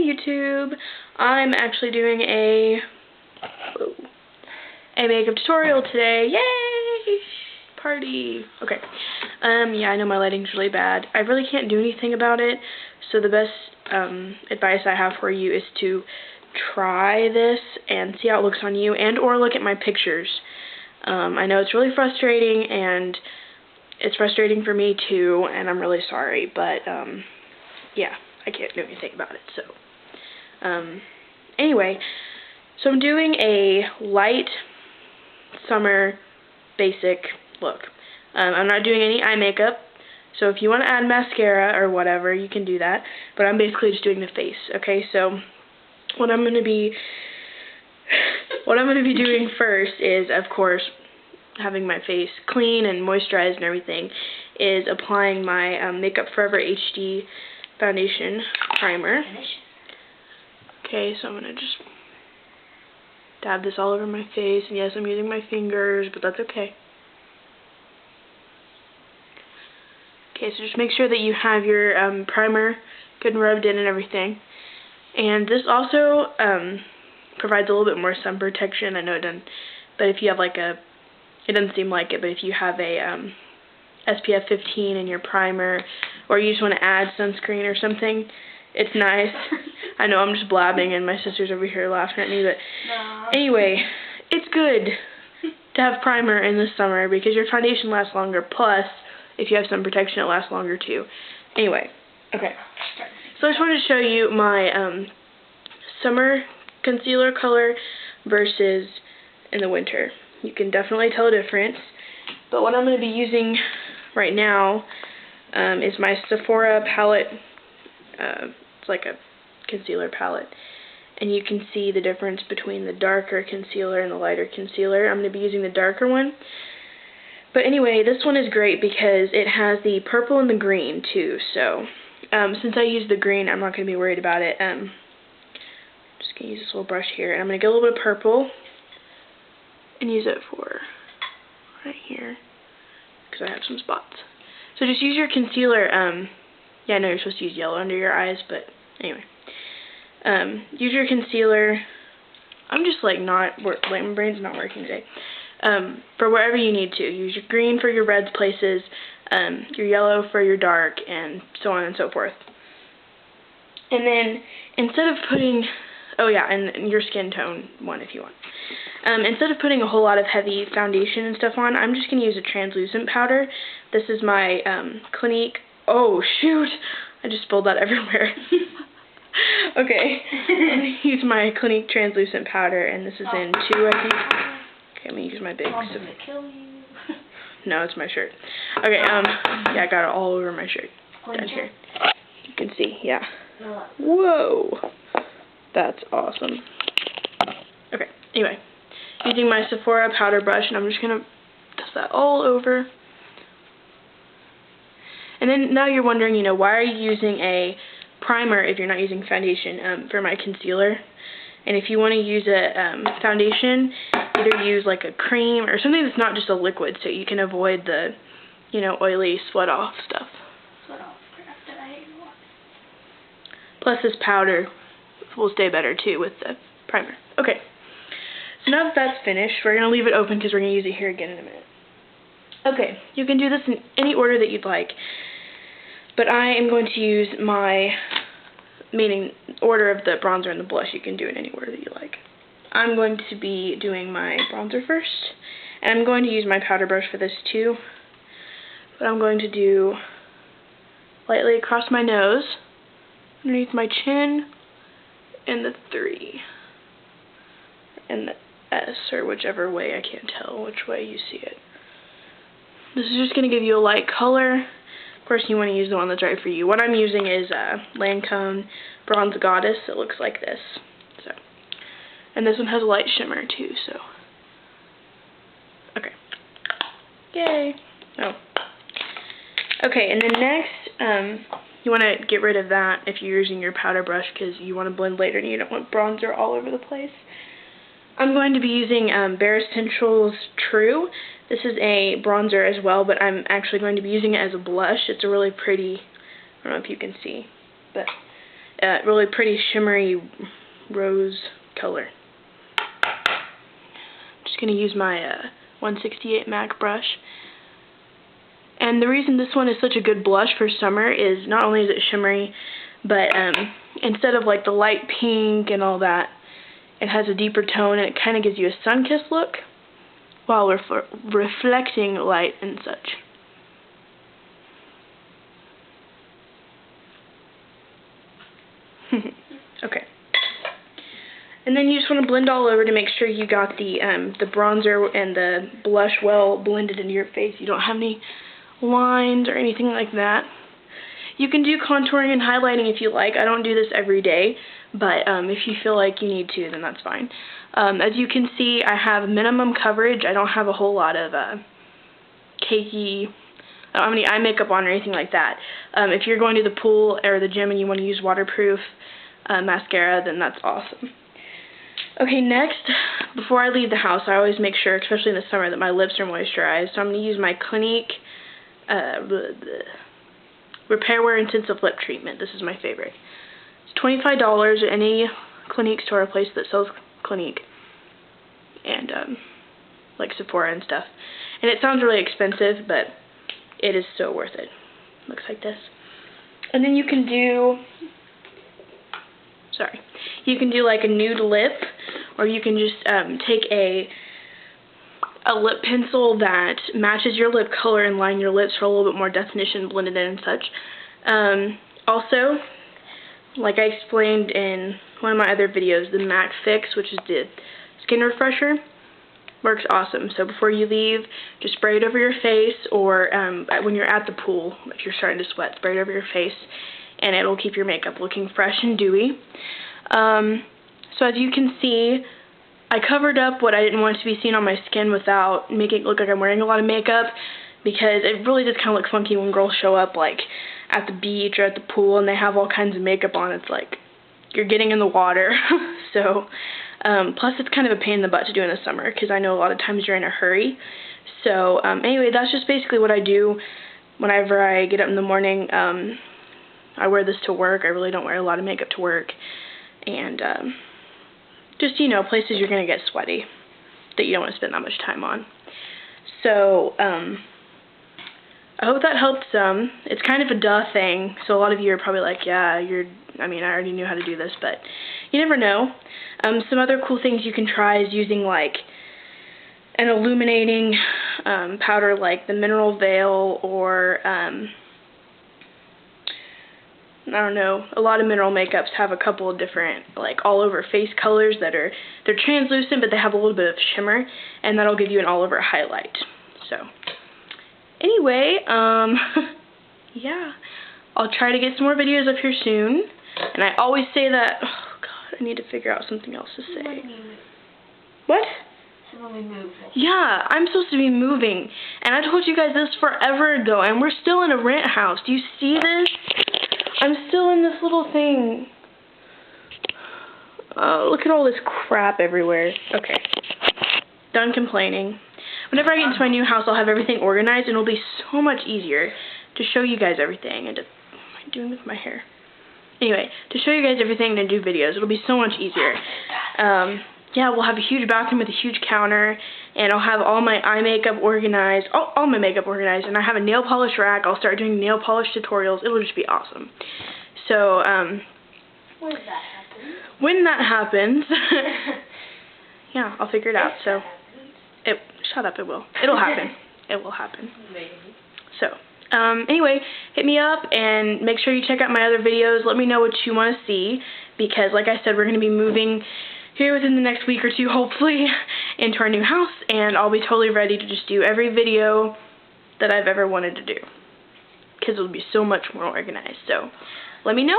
YouTube. I'm actually doing a makeup tutorial today. Yay! Party. Okay. Yeah, I know my lighting's really bad. I really can't do anything about it, so the best advice I have for you is to try this and see how it looks on you, and or look at my pictures. I know it's really frustrating, and it's frustrating for me too, and I'm really sorry, but yeah, I can't do anything about it. So anyway, so I'm doing a light summer basic look. I'm not doing any eye makeup, so if you want to add mascara or whatever, you can do that, but I'm basically just doing the face. Okay, so what I'm going to be doing first is, of course, having my face clean and moisturized and everything, is applying my Makeup Forever HD foundation primer. Okay, so I'm going to just dab this all over my face, and yes, I'm using my fingers, but that's okay. Okay, so just make sure that you have your primer good and rubbed in and everything. And this also provides a little bit more sun protection. I know it doesn't, but if you have like a, it doesn't seem like it, but if you have a SPF 15 in your primer, or you just want to add sunscreen or something, it's nice. I know I'm just blabbing and my sister's over here laughing at me, but anyway, it's good to have primer in the summer because your foundation lasts longer, plus if you have sun protection it lasts longer too. Anyway, okay. So I just wanted to show you my summer concealer color versus in the winter. You can definitely tell a difference. But what I'm going to be using right now is my Sephora palette. It's like a concealer palette. And you can see the difference between the darker concealer and the lighter concealer. I'm going to be using the darker one. But anyway, this one is great because it has the purple and the green too. So since I use the green, I'm not going to be worried about it. Just going to use this little brush here, and I'm going to get a little bit of purple and use it for right here because I have some spots. So just use your concealer. Yeah, I know you're supposed to use yellow under your eyes, but anyway. Use your concealer. I'm just like my brain's not working today. For wherever you need to. Use your green for your red places, your yellow for your dark, and so on and so forth. And then instead of putting, oh yeah, and your skin tone one if you want. Instead of putting a whole lot of heavy foundation and stuff on, I'm just going to use a translucent powder. This is my Clinique, oh shoot, I just spilled that everywhere. Okay, I'm going to use my Clinique translucent powder, and this is in 2, I think. Okay, I'm going to use my big stuff. No, it's my shirt. Okay, yeah, I got it all over my shirt. Down here. You can see, yeah. Whoa! That's awesome. Okay, anyway. Using my Sephora powder brush, and I'm just going to dust that all over. And then now you're wondering, you know, why are you using a primer if you're not using foundation for my concealer? And if you want to use a foundation, either use like a cream or something that's not just a liquid, so you can avoid the, you know, oily sweat off stuff. Sweat off crap that I hate a lot. Plus this powder will stay better too with the primer. Okay, so now that that's finished, we're going to leave it open because we're going to use it here again in a minute. Okay, you can do this in any order that you'd like, but I am going to use my, meaning order of the bronzer and the blush. You can do it in any order that you like. I'm going to be doing my bronzer first, and I'm going to use my powder brush for this too, but I'm going to do lightly across my nose, underneath my chin, and the 3, and the S, or whichever way, I can't tell which way you see it. This is just going to give you a light color. Of course, you want to use the one that's right for you. What I'm using is Lancome Bronze Goddess. It looks like this. So, and this one has a light shimmer too. So, okay. Yay! Oh. Okay, and then next, you want to get rid of that if you're using your powder brush because you want to blend later and you don't want bronzer all over the place. I'm going to be using Bare Essentials True. This is a bronzer as well, but I'm actually going to be using it as a blush. It's a really pretty, I don't know if you can see, but really pretty shimmery rose color. I'm just going to use my 168 MAC brush. And the reason this one is such a good blush for summer is not only is it shimmery, but instead of like the light pink and all that, it has a deeper tone and it kind of gives you a sun-kissed look while reflecting light and such. Okay. And then you just want to blend all over to make sure you got the bronzer and the blush well blended into your face. You don't have any lines or anything like that. You can do contouring and highlighting if you like. I don't do this every day, but if you feel like you need to, then that's fine. As you can see, I have minimum coverage. I don't have a whole lot of cakey, I don't have any eye makeup on or anything like that. If you're going to the pool or the gym and you want to use waterproof mascara, then that's awesome. Okay, next, before I leave the house, I always make sure, especially in the summer, that my lips are moisturized. So I'm going to use my Clinique Repair Wear Intensive Lip Treatment. This is my favorite. It's $25 at any Clinique store or place that sells Clinique. And, like Sephora and stuff. And it sounds really expensive, but it is so worth it. Looks like this. And then you can do, you can do like a nude lip, or you can just take a lip pencil that matches your lip color and line your lips for a little bit more definition, blend it in and such. Also, like I explained in one of my other videos, the MAC Fix, which is the skin refresher, works awesome. So before you leave, just spray it over your face, or when you're at the pool, if you're starting to sweat, spray it over your face, and it'll keep your makeup looking fresh and dewy. So as you can see, I covered up what I didn't want to be seen on my skin without making it look like I'm wearing a lot of makeup, because it really does kind of look funky when girls show up like at the beach or at the pool and they have all kinds of makeup on. It's like you're getting in the water. So plus it's kind of a pain in the butt to do in the summer, because I know a lot of times you're in a hurry. So anyway, that's just basically what I do whenever I get up in the morning. I wear this to work. I really don't wear a lot of makeup to work. And just, you know, places you're going to get sweaty that you don't want to spend that much time on. So I hope that helped some. It's kind of a duh thing, so a lot of you are probably like, yeah, I already knew how to do this, but you never know. Some other cool things you can try is using like an illuminating powder like the Mineral Veil, or I don't know, a lot of mineral makeups have a couple of different, like, all-over face colors that they're translucent, but they have a little bit of shimmer, and that'll give you an all-over highlight. So, anyway, yeah, I'll try to get some more videos up here soon, and I always say that, oh, God, I need to figure out something else to say. What? Yeah, I'm supposed to be moving, and I told you guys this forever ago, and we're still in a rent house. Do you see this? I'm still in this little thing. Oh, look at all this crap everywhere. Okay. Done complaining. Whenever I get into my new house, I'll have everything organized, and it'll be so much easier to show you guys everything. And what am I doing with my hair? Anyway, to show you guys everything and do videos, it'll be so much easier. Yeah, we'll have a huge bathroom with a huge counter, and I'll have all my eye makeup organized, all my makeup organized, and I have a nail polish rack. I'll start doing nail polish tutorials. It'll just be awesome. So, when does that happen? When that happens, yeah, I'll figure it out. So, shut up, it will. It'll happen. It will happen. Maybe. So, anyway, hit me up and make sure you check out my other videos. Let me know what you want to see, because like I said, we're going to be moving here within the next week or two, hopefully, into our new house, and I'll be totally ready to just do every video that I've ever wanted to do, because it'll be so much more organized. So let me know.